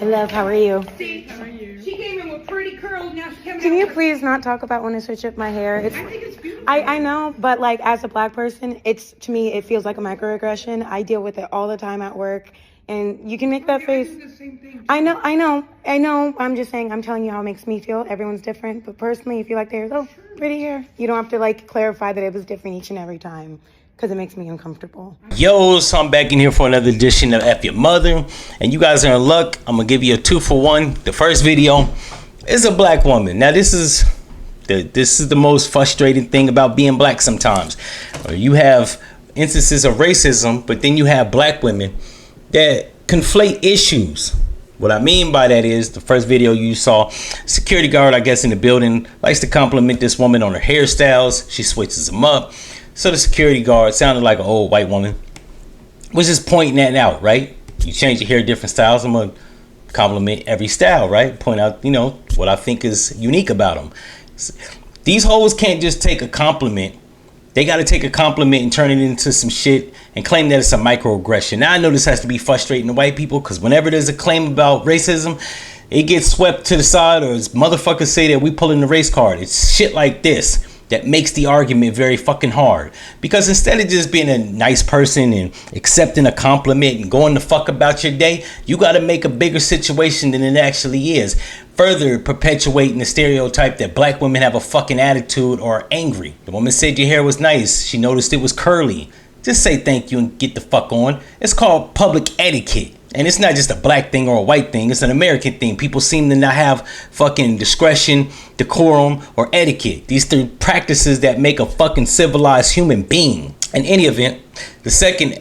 Hey, love, how are you? See, how are you? She came in with pretty curls, now she's coming Can out you with- please not talk about when I switch up my hair? I think it's beautiful. I know, but like as a black person, to me it feels like a microaggression. I deal with it all the time at work, and you can make that face. I do the same thing too. I know. I'm just saying, I'm telling you how it makes me feel. Everyone's different, but personally, if you like their hair, pretty hair. You don't have to like clarify that it was different each and every time, because it makes me uncomfortable. Yo, so I'm back in here for another edition of F-ya-Motha, and you guys are in luck. I'm gonna give you a 2-for-1. The first video is a black woman. Now this is the most frustrating thing about being black sometimes. You have instances of racism, but then you have black women that conflate issues. What I mean by that is, the first video you saw, security guard, I guess, in the building likes to compliment this woman on her hairstyles. She switches them up. So the security guard sounded like an old white woman, was just pointing that out, right? You change your hair different styles, I'm gonna compliment every style, right? Point out, you know, what I think is unique about them. These hoes can't just take a compliment. They got to take a compliment and turn it into some shit and claim that it's a microaggression. Now I know this has to be frustrating to white people, because whenever there's a claim about racism, it gets swept to the side, or as motherfuckers say that we pulling the race card. It's shit like this that makes the argument very fucking hard. Because instead of just being a nice person and accepting a compliment and going the fuck about your day, you got to make a bigger situation than it actually is, further perpetuating the stereotype that black women have a fucking attitude or are angry. The woman said your hair was nice. She noticed it was curly. Just say thank you and get the fuck on. It's called public etiquette. And it's not just a black thing or a white thing. It's an American thing. People seem to not have fucking discretion, decorum, or etiquette. These three practices that make a fucking civilized human being. In any event, the second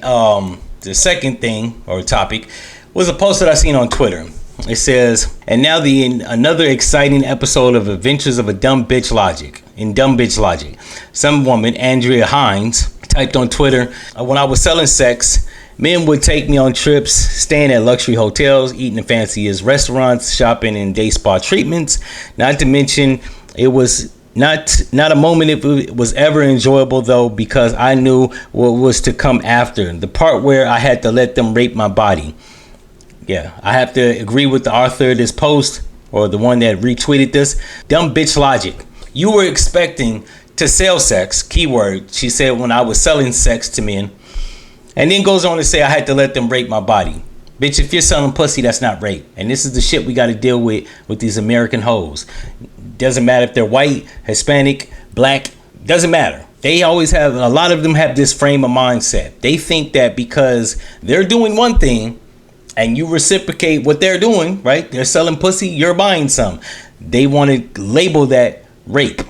thing or topic was a post that I seen on Twitter. It says, and now another exciting episode of Adventures of a Dumb Bitch Logic. In Dumb Bitch Logic, some woman, Andrea Hines, typed on Twitter, when I was selling sex, men would take me on trips, staying at luxury hotels, eating in fanciest restaurants, shopping in day spa treatments. Not to mention, it was not a moment if it was ever enjoyable, though, because I knew what was to come after. The part where I had to let them rape my body. Yeah, I have to agree with the author of this post, or the one that retweeted this. Dumb bitch logic. You were expecting to sell sex, keyword. She said, when I was selling sex to men. And then goes on to say I had to let them rape my body. Bitch, if you're selling pussy, that's not rape. And this is the shit we got to deal with these American hoes. Doesn't matter if they're white, Hispanic, black, doesn't matter. They always have, a lot of them have this frame of mindset. They think that because they're doing one thing and you reciprocate what they're doing, right? They're selling pussy, you're buying some. They want to label that rape,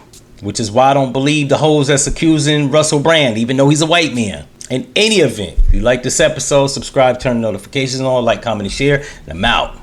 which is why I don't believe the hoes that's accusing Russell Brand, even though he's a white man. In any event, if you like this episode, subscribe, turn notifications on, like, comment, and share, and I'm out.